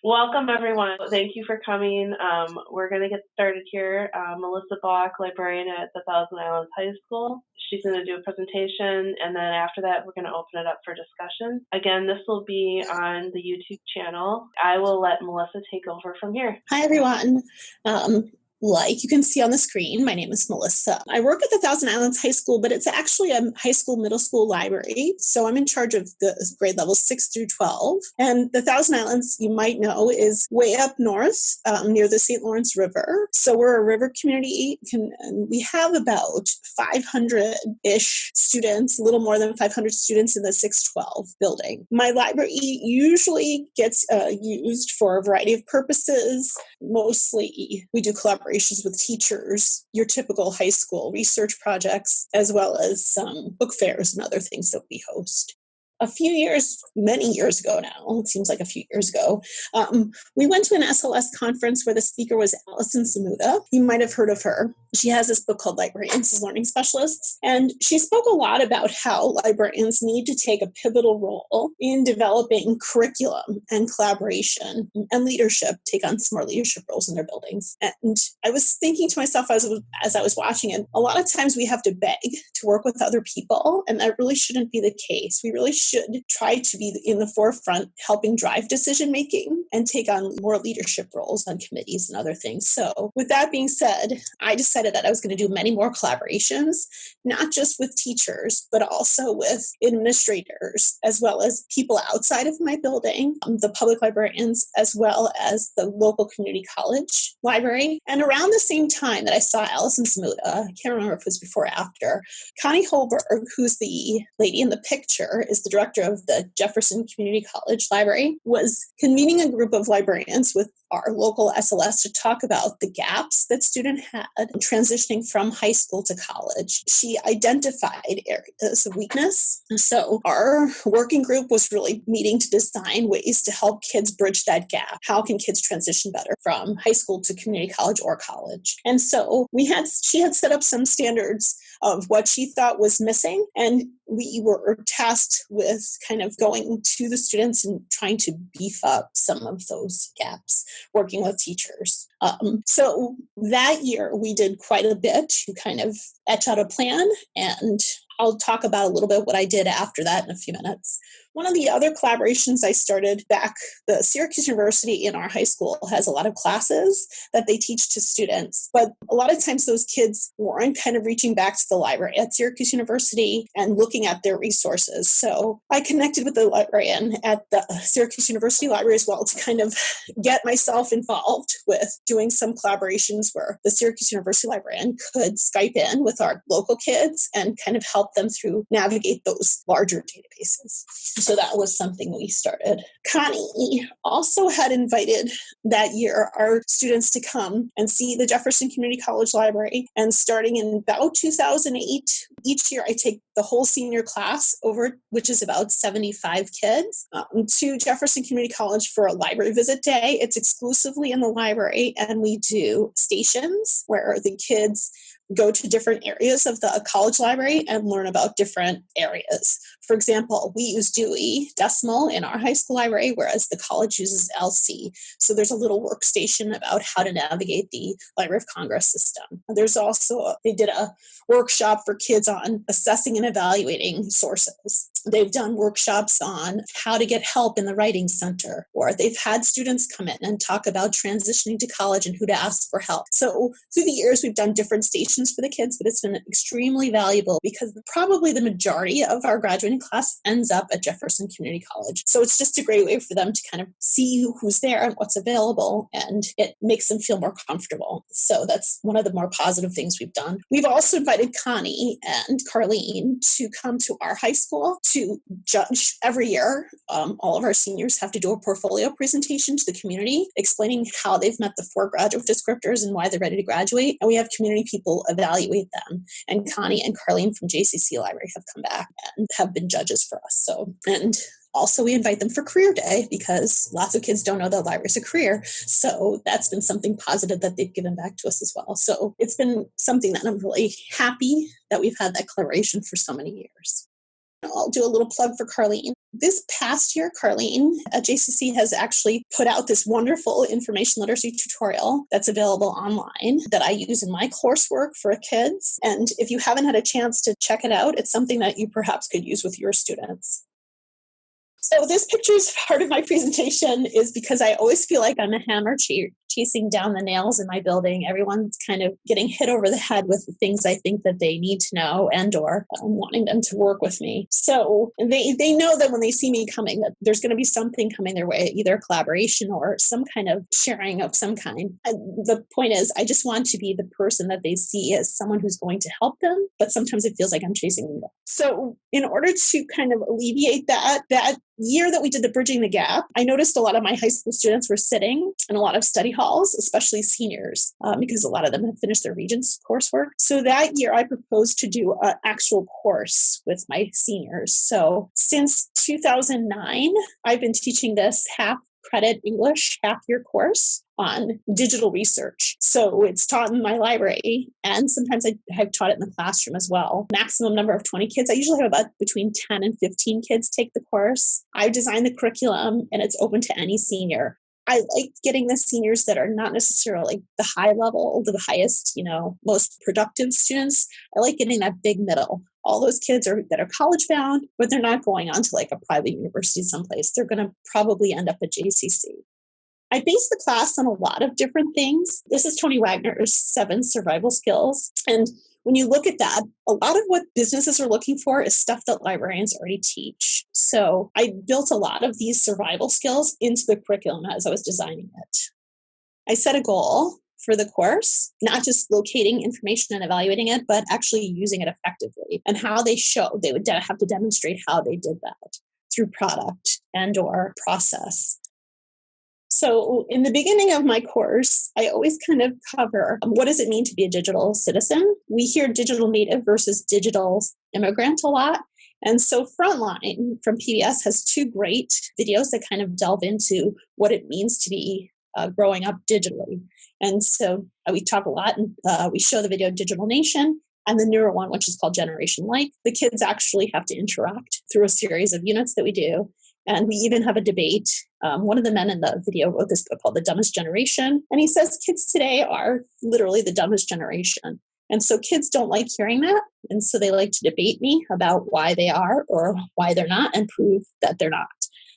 Welcome, everyone. Thank you for coming. We're going to get started here. Melissa Balk, librarian at the Thousand Islands High School. She's going to do a presentation, and then after that, we're going to open it up for discussion. Again, this will be on the YouTube channel. I will let Melissa take over from here. Hi, everyone. Like you can see on the screen, my name is Melissa. I work at the Thousand Islands High School, but it's actually a high school, middle school library. So I'm in charge of the grade levels 6 through 12. And the Thousand Islands, you might know, is way up north near the St. Lawrence River. So we're a river community, and we have about 500-ish students, a little more than 500 students in the 612 building. My library usually gets used for a variety of purposes. Mostly we do collaborations with teachers, your typical high school research projects, as well as some book fairs and other things that we host. Many years ago now, it seems like a few years ago, we went to an SLS conference where the speaker was Allison Samuda. You might have heard of her. She has this book called Librarians as Learning Specialists, and she spoke a lot about how librarians need to take a pivotal role in developing curriculum and collaboration and leadership, take on some more leadership roles in their buildings. And I was thinking to myself as I was watching it, a lot of times we have to beg to work with other people, and that really shouldn't be the case. We really should try to be in the forefront, helping drive decision making and take on more leadership roles on committees and other things. So with that being said, I decided that I was going to do many more collaborations, not just with teachers, but also with administrators, as well as people outside of my building, the public librarians, as well as the local community college library. And around the same time that I saw Allison Samuda, I can't remember if it was before or after, Connie Holberg, who's the lady in the picture, is the director of the Jefferson Community College Library, was convening a group of librarians with our local SLS to talk about the gaps that students had transitioning from high school to college. She identified areas of weakness. So our working group was really meeting to design ways to help kids bridge that gap. How can kids transition better from high school to community college or college? And so she had set up some standards of what she thought was missing, and we were tasked with kind of going to the students and trying to beef up some of those gaps, working with teachers. So that year we did quite a bit to kind of etch out a plan, and I'll talk about a little bit what I did after that in a few minutes. One of the other collaborations I started back, the Syracuse University in our high school has a lot of classes that they teach to students, but a lot of times those kids weren't kind of reaching back to the library at Syracuse University and looking at their resources. So I connected with the librarian at the Syracuse University Library as well to kind of get myself involved with doing some collaborations where the Syracuse University librarian could Skype in with our local kids and kind of help them through navigate those larger databases. So that was something we started. Connie also had invited that year our students to come and see the Jefferson Community College Library. And starting in about 2008, each year I take the whole senior class over, which is about 75 kids, to Jefferson Community College for a library visit day. It's exclusively in the library, and we do stations where the kids go to different areas of the college library and learn about different areas. For example, we use Dewey Decimal in our high school library, whereas the college uses LC. So there's a little workstation about how to navigate the Library of Congress system. There's also, they did a workshop for kids on assessing and evaluating sources. They've done workshops on how to get help in the Writing Center, or they've had students come in and talk about transitioning to college and who to ask for help. So through the years, we've done different stations for the kids, but it's been extremely valuable because probably the majority of our graduating class ends up at Jefferson Community College. So it's just a great way for them to kind of see who's there and what's available, and it makes them feel more comfortable. So that's one of the more positive things we've done. We've also invited Connie and Carlene to come to our high school to judge every year. All of our seniors have to do a portfolio presentation to the community explaining how they've met the 4 graduate descriptors and why they're ready to graduate. And we have community people evaluate them. And Connie and Carlene from JCC Library have come back and have been judges for us. And also we invite them for career day because lots of kids don't know that library is a career. So that's been something positive that they've given back to us as well. So it's been something that I'm really happy that we've had that collaboration for so many years. I'll do a little plug for Carlene. This past year, Carlene at JCC has actually put out this wonderful information literacy tutorial that's available online that I use in my coursework for kids. And if you haven't had a chance to check it out, it's something that you perhaps could use with your students. So this picture is part of my presentation is because I always feel like I'm a hammer chasing down the nails in my building. Everyone's kind of getting hit over the head with the things I think that they need to know and or wanting them to work with me. So they know that when they see me coming, that there's going to be something coming their way, either collaboration or some kind of sharing of some kind. And the point is, I just want to be the person that they see as someone who's going to help them, but sometimes it feels like I'm chasing them. So in order to kind of alleviate that year that we did the Bridging the Gap, I noticed a lot of my high school students were sitting in a lot of study halls, especially seniors, because a lot of them had finished their Regents coursework. So that year I proposed to do an actual course with my seniors. So since 2009, I've been teaching this half credit English half-year course on digital research. So it's taught in my library, and sometimes I have taught it in the classroom as well. Maximum number of 20 kids. I usually have about between 10 and 15 kids take the course. I designed the curriculum, and it's open to any senior. I like getting the seniors that are not necessarily the high level, the highest, most productive students. I like getting that big middle. All those kids that are college bound, but they're not going on to like a private university someplace. They're going to probably end up at JCC. I base the class on a lot of different things. This is Tony Wagner's 7 survival skills. And when you look at that, a lot of what businesses are looking for is stuff that librarians already teach. So I built a lot of these survival skills into the curriculum as I was designing it. I set a goal for the course, not just locating information and evaluating it, but actually using it effectively and how they would have to demonstrate how they did that through product and or process. So in the beginning of my course, I always kind of cover what does it mean to be a digital citizen? We hear digital native versus digital immigrant a lot. And so Frontline from PBS has 2 great videos that kind of delve into what it means to be growing up digitally. And so we talk a lot, and we show the video Digital Nation and the newer one, which is called Generation Like. The kids actually have to interact through a series of units that we do. And we even have a debate. One of the men in the video wrote this book called The Dumbest Generation. And he says kids today are literally the dumbest generation. And so kids don't like hearing that. And so they like to debate me about why they are or why they're not and prove that they're not.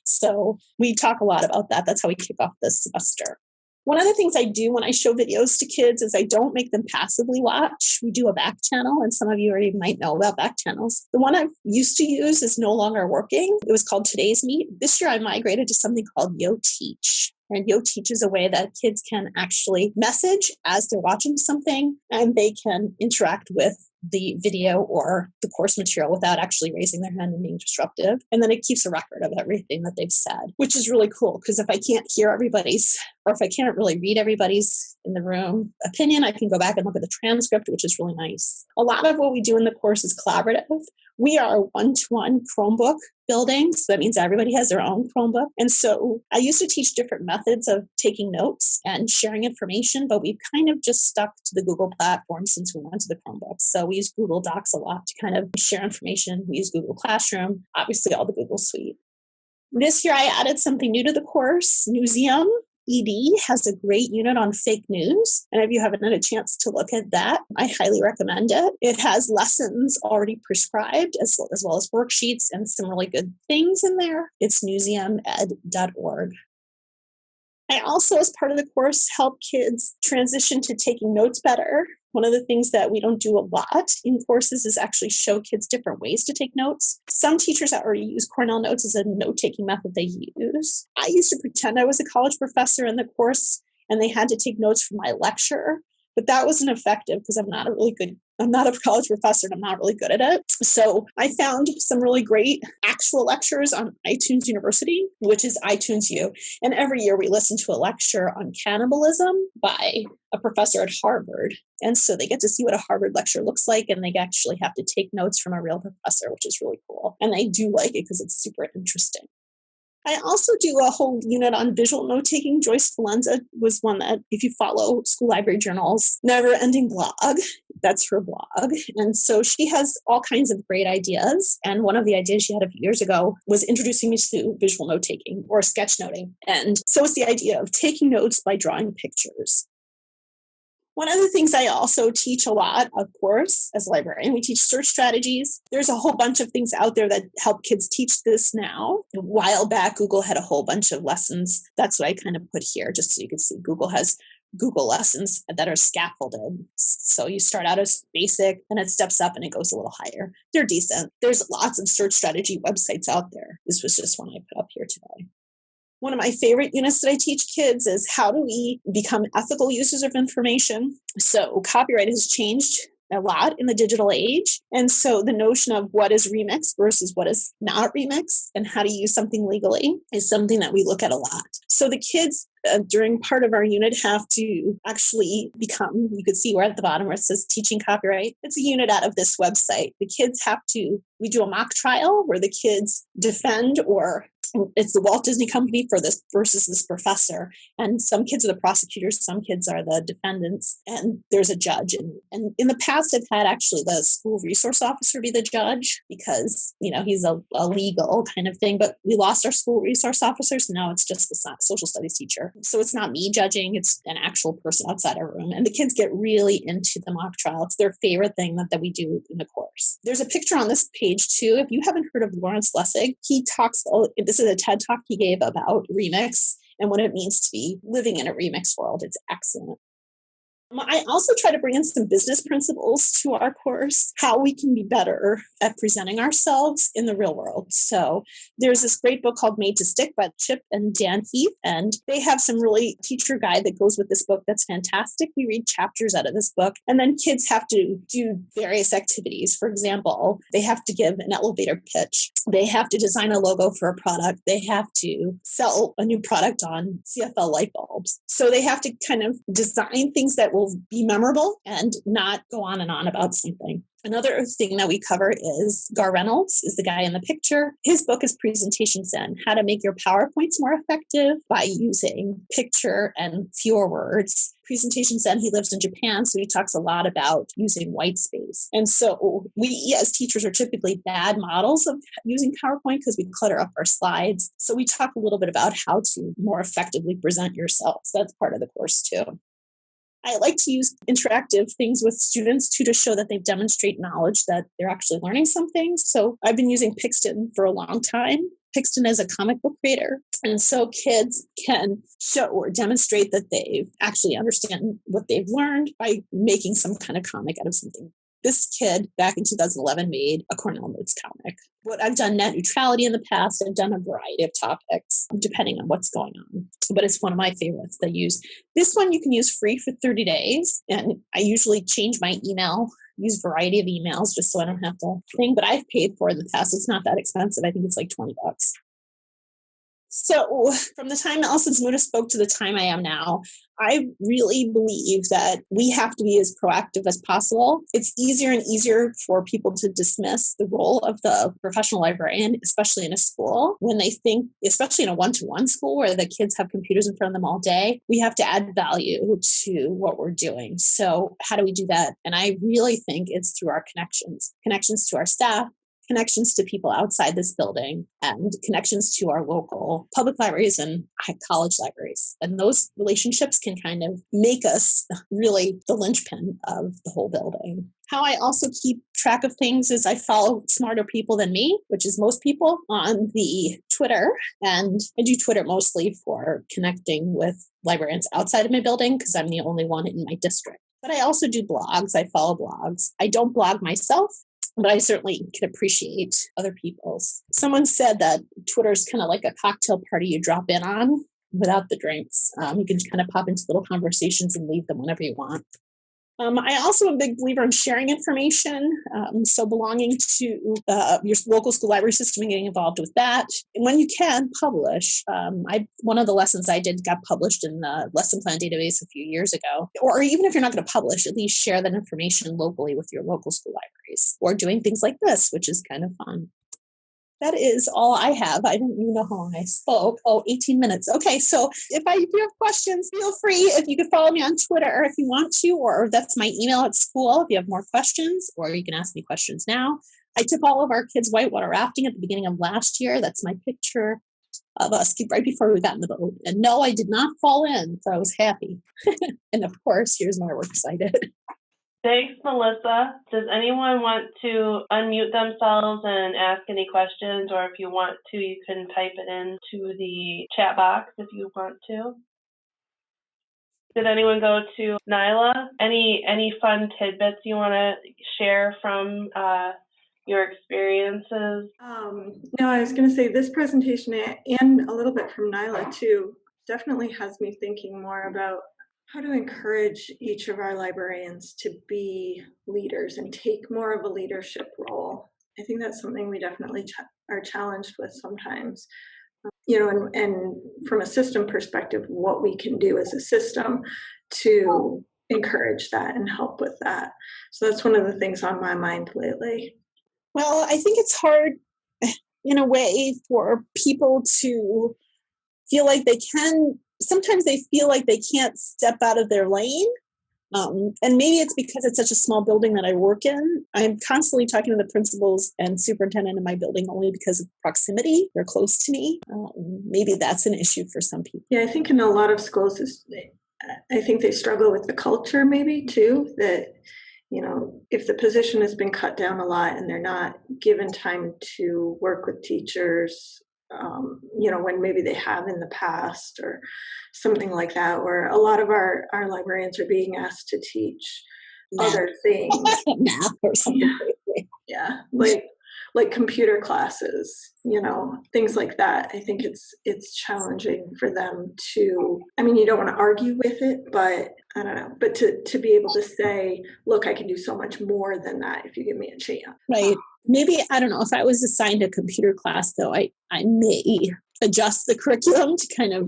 So we talk a lot about that. That's how we kick off this semester. One of the things I do when I show videos to kids is I don't make them passively watch. We do a back channel, and some of you already might know about back channels. The one I used to use is no longer working. It was called Today's Meet. This year I migrated to something called Yo Teach. And Yo Teach is a way that kids can actually message as they're watching something, and they can interact with the video or the course material without actually raising their hand and being disruptive. And then it keeps a record of everything that they've said, which is really cool because if I can't hear everybody's, or if I can't really read everybody's in the room opinion, I can go back and look at the transcript, which is really nice. A lot of what we do in the course is collaborative. We are a one-to-one Chromebook building, so that means everybody has their own Chromebook. And so I used to teach different methods of taking notes and sharing information, but we've kind of just stuck to the Google platform since we went to the Chromebooks. So we use Google Docs a lot to kind of share information. We use Google Classroom, obviously all the Google Suite. This year I added something new to the course, Newseum. ED has a great unit on fake news. And if you haven't had a chance to look at that, I highly recommend it. It has lessons already prescribed as well as worksheets and some really good things in there. It's newseumed.org. I also, as part of the course, help kids transition to taking notes better. One of the things that we don't do a lot in courses is actually show kids different ways to take notes. Some teachers already use Cornell Notes as a note-taking method they use. I used to pretend I was a college professor in the course, and they had to take notes from my lecture, but that wasn't effective because I'm not a college professor and I'm not really good at it. So I found some really great actual lectures on iTunes University, which is iTunes U. And every year we listen to a lecture on cannibalism by a professor at Harvard. And so they get to see what a Harvard lecture looks like, and they actually have to take notes from a real professor, which is really cool. And I do like it because it's super interesting. I also do a whole unit on visual note-taking. Joyce Valenza was one that, if you follow School Library Journal's never-ending blog, That's her blog. And so she has all kinds of great ideas. And one of the ideas she had a few years ago was introducing me to visual note taking or sketchnoting. And so it's the idea of taking notes by drawing pictures. One of the things I also teach a lot, of course, as a librarian, we teach search strategies. There's a whole bunch of things out there that help kids teach this now. A while back, Google had a whole bunch of lessons. That's what I kind of put here, just so you can see. Google has Google lessons that are scaffolded. So you start out as basic, and it steps up and it goes a little higher. They're decent. There's lots of search strategy websites out there. This was just one I put up here today. One of my favorite units that I teach kids is how do we become ethical users of information? So copyright has changed a lot in the digital age. And so the notion of what is remix versus what is not remix and how to use something legally is something that we look at a lot. So the kids during part of our unit have to actually become, you could see where at the bottom where it says teaching copyright. It's a unit out of this website. The kids have to, we do a mock trial where the kids defend, or it's the Walt Disney Company for this versus this professor. And some kids are the prosecutors, some kids are the defendants, and there's a judge. And in the past, I've had actually the school resource officer be the judge because, you know, he's a legal kind of thing, but we lost our school resource officer, so now it's just the social studies teacher. So it's not me judging, it's an actual person outside our room. And the kids get really into the mock trial. It's their favorite thing that we do in the course. There's a picture on this page too. If you haven't heard of Lawrence Lessig, he talks, this is a TED talk he gave about remix and what it means to be living in a remix world. It's excellent. I also try to bring in some business principles to our course, how we can be better at presenting ourselves in the real world. So there's this great book called Made to Stick by Chip and Dan Heath, and they have some really teacher guide that goes with this book that's fantastic. We read chapters out of this book, and then kids have to do various activities. For example, they have to give an elevator pitch. They have to design a logo for a product. They have to sell a new product on CFL light bulbs. So they have to kind of design things that will be memorable and not go on and on about something. Another thing that we cover is Gar Reynolds is the guy in the picture. His book is Presentation Zen, how to make your PowerPoints more effective by using picture and fewer words. Presentation Zen, he lives in Japan, so he talks a lot about using white space. And so we as teachers are typically bad models of using PowerPoint because we clutter up our slides. So we talk a little bit about how to more effectively present yourselves. That's part of the course too. I like to use interactive things with students too to show that they demonstrate knowledge, that they're actually learning something. So I've been using Pixton for a long time. Pixton is a comic book creator. And so kids can show or demonstrate that they actually understand what they've learned by making some kind of comic out of something. This kid back in 2011 made a Cornell Notes comic. What I've done net neutrality in the past. I've done a variety of topics depending on what's going on. But it's one of my favorites that I use. This one you can use free for 30 days. And I usually change my email, use a variety of emails just so I don't have to think. But I've paid for it in the past. It's not that expensive. I think it's like $20. So from the time Allison's Muda spoke to the time I am now, I really believe that we have to be as proactive as possible. It's easier and easier for people to dismiss the role of the professional librarian, especially in a school, when they think, especially in a one-to-one school where the kids have computers in front of them all day, we have to add value to what we're doing. So how do we do that? And I really think it's through our connections to our staff, connections to people outside this building, and connections to our local public libraries and college libraries. And those relationships can kind of make us really the linchpin of the whole building. How I also keep track of things is I follow smarter people than me, which is most people, on the Twitter. And I do Twitter mostly for connecting with librarians outside of my building because I'm the only one in my district. But I also do blogs. I follow blogs. I don't blog myself, but I certainly can appreciate other people's. Someone said that Twitter is kind of like a cocktail party you drop in on without the drinks. You can kind of pop into little conversations and leave them whenever you want. I also am a big believer in sharing information. So belonging to your local school library system and getting involved with that. And when you can, publish. One of the lessons I did got published in the lesson plan database a few years ago. Or even if you're not going to publish, at least share that information locally with your local school libraries. Or doing things like this, which is kind of fun. That is all I have. I don't even know how long I spoke. Oh, 18 minutes. Okay, so if you have questions, feel free. If you could follow me on Twitter if you want to, or that's my email at school if you have more questions, or you can ask me questions now. I took all of our kids whitewater rafting at the beginning of last year. That's my picture of us right before we got in the boat. And no, I did not fall in, so I was happy. And of course, here's my works I did. Thanks, Melissa. Does anyone want to unmute themselves and ask any questions? Or if you want to, you can type it into the chat box if you want to. Did anyone go to Nyla? Any fun tidbits you want to share from your experiences? No, I was going to say this presentation and a little bit from Nyla too definitely has me thinking more about how to encourage each of our librarians to be leaders and take more of a leadership role. I think that's something we definitely are challenged with sometimes. And from a system perspective, what we can do as a system to encourage that and help with that. So that's one of the things on my mind lately. Well, I think it's hard in a way for people to feel like they can, sometimes they feel like they can't step out of their lane. And maybe it's because it's such a small building that I work in. I'm constantly talking to the principals and superintendent in my building only because of proximity. They're close to me. Maybe that's an issue for some people. Yeah, I think in a lot of schools, I think they struggle with the culture maybe too, that, if the position has been cut down a lot and they're not given time to work with teachers, when maybe they have in the past or something like that, where a lot of our librarians are being asked to teach other things. Math or something. Yeah, like computer classes, things like that. I think it's challenging for them to, you don't want to argue with it, but I don't know, but to be able to say, look, I can do so much more than that if you give me a chance. Right. Maybe, I don't know, if I was assigned a computer class, though, I may adjust the curriculum to kind of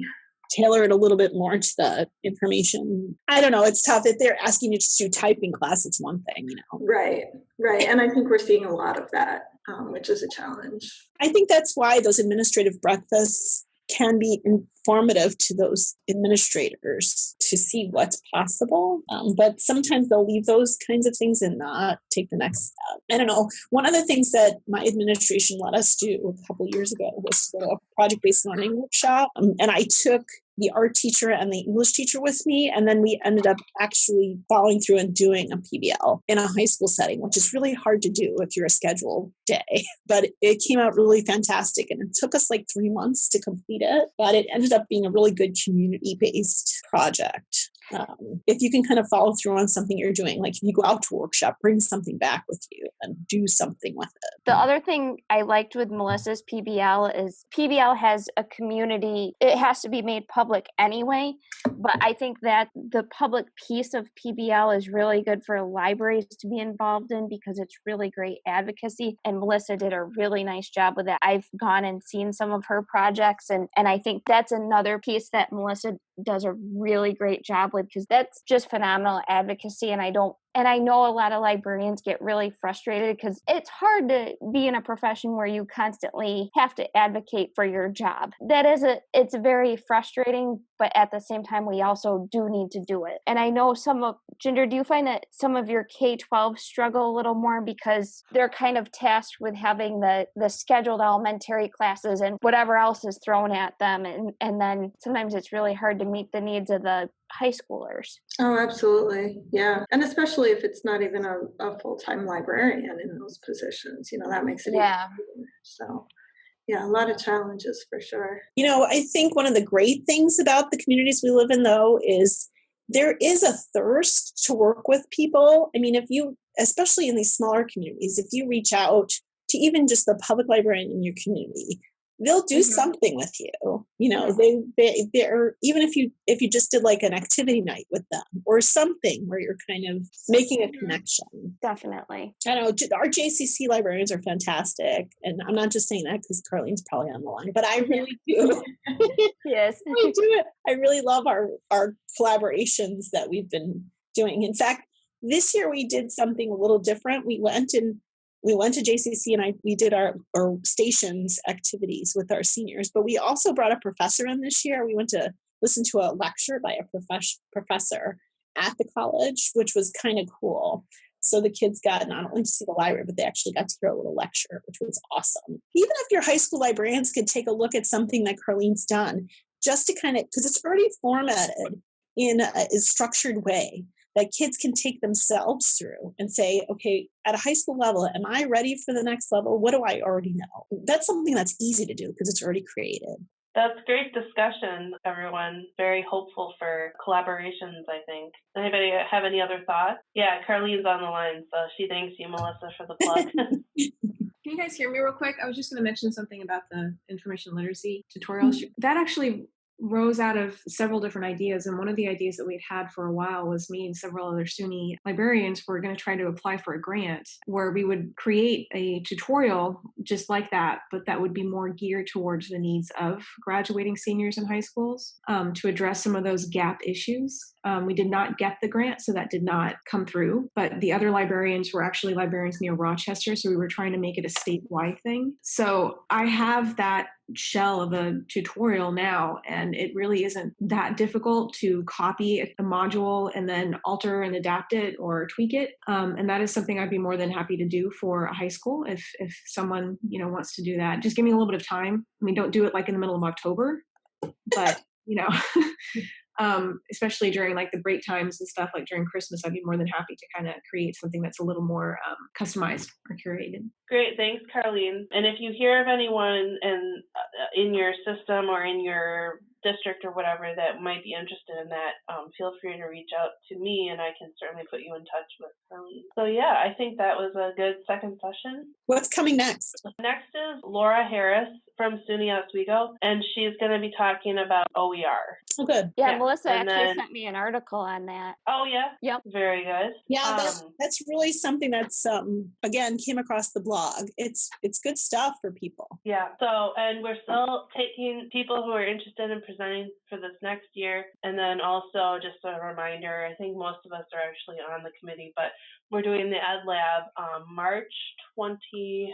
tailor it a little bit more to the information. I don't know. It's tough. If they're asking you to do typing class, it's one thing, Right. And I think we're seeing a lot of that, which is a challenge. I think that's why those administrative breakfasts can be informative to those administrators to see what's possible. But sometimes they'll leave those kinds of things and not take the next step. I don't know. One of the things that my administration let us do a couple of years ago was to go to a project-based learning workshop. And I took the art teacher and the English teacher with me. And then we ended up actually following through and doing a PBL in a high school setting, which is really hard to do if you're a scheduled day. But it came out really fantastic. And it took us like 3 months to complete it. But it ended up being a really good community-based project. If you can kind of follow through on something you're doing, like if you go out to a workshop, bring something back with you and do something with it. The other thing I liked with Melissa's PBL is PBL has a community. It has to be made public anyway, but I think that the public piece of PBL is really good for libraries to be involved in because it's really great advocacy, and Melissa did a really nice job with that. I've gone and seen some of her projects, and I think that's another piece that Melissa does a really great job with, because that's just phenomenal advocacy. And I know a lot of librarians get really frustrated because it's hard to be in a profession where you constantly have to advocate for your job. It's very frustrating, but at the same time, we also do need to do it. And I know Ginger, do you find that some of your K-12 struggle a little more because they're kind of tasked with having the scheduled elementary classes and whatever else is thrown at them, and then sometimes it's really hard to meet the needs of the high schoolers? Oh, absolutely. Yeah. And especially if it's not even a full-time librarian in those positions, that makes it Yeah. easier. So yeah, a lot of challenges for sure. I think one of the great things about the communities we live in, though, is there is a thirst to work with people. If you, especially in these smaller communities, if you reach out to even just the public librarian in your community, they'll do something with you. They're, even if you just did like an activity night with them or something where you're kind of making a connection. Definitely. I know our JCC librarians are fantastic, and I'm not just saying that because Carlene's probably on the line, but I really do. Yes, I do it. I really love our collaborations that we've been doing. In fact, this year we did something a little different. We went and We went to JCC and we did our stations activities with our seniors, but we also brought a professor in this year. We went to listen to a lecture by a professor at the college, which was kind of cool. So the kids got not only to see the library, but they actually got to hear a little lecture, which was awesome. Even if your high school librarians could take a look at something that Carlene's done, just to kind of, because it's already formatted in a structured way that kids can take themselves through and say, okay, at a high school level, am I ready for the next level? What do I already know? That's something that's easy to do because it's already created. That's great discussion, everyone. Very hopeful for collaborations, I think. Anybody have any other thoughts? Yeah, Carlene's on the line, so she thanks you, Melissa, for the plug. Can you guys hear me real quick? I was just going to mention something about the information literacy tutorial. That actually rose out of several different ideas. And one of the ideas that we'd had for a while was me and several other SUNY librarians were going to try to apply for a grant where we would create a tutorial just like that, but that would be more geared towards the needs of graduating seniors in high schools to address some of those gap issues. We did not get the grant, so that did not come through. But the other librarians were actually librarians near Rochester, so we were trying to make it a statewide thing. So I have that shell of a tutorial now, and it really isn't that difficult to copy a module and then alter and adapt it or tweak it. And that is something I'd be more than happy to do for a high school if someone wants to do that. Just give me a little bit of time. I mean, don't do it like in the middle of October, but especially during like the break times and stuff, like during Christmas, I'd be more than happy to kind of create something that's a little more customized or curated. Great, thanks, Carlene. And if you hear of anyone in your system or in your district or whatever that might be interested in that, feel free to reach out to me and I can certainly put you in touch with Carlene. So yeah, I think that was a good second session. What's coming next? Next is Laura Harris from SUNY Oswego, and she's going to be talking about OER. Oh, good. Yeah, Melissa and actually sent me an article on that. Oh, yeah? Yep. Very good. Yeah, that's really something that's, again, came across the blog. It's good stuff for people. Yeah, so, and we're still taking people who are interested in presenting for this next year. And then also, just a reminder, I think most of us are actually on the committee, but we're doing the Ed Lab March 26th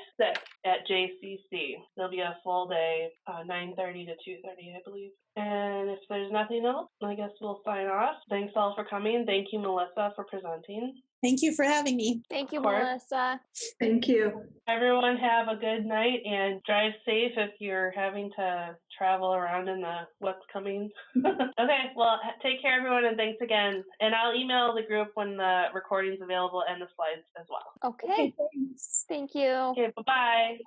at JCC. There'll be a full day, 9:30 to 2:30, I believe. And if there's nothing else, I guess we'll sign off. Thanks all for coming. Thank you, Melissa, for presenting. Thank you for having me. Thank you, Melissa. Thank you. Everyone have a good night and drive safe if you're having to travel around in the what's coming. Okay, well, take care, everyone, and thanks again. And I'll email the group when the recording's available and the slides as well. Okay. Thanks. Thank you. Okay, bye-bye.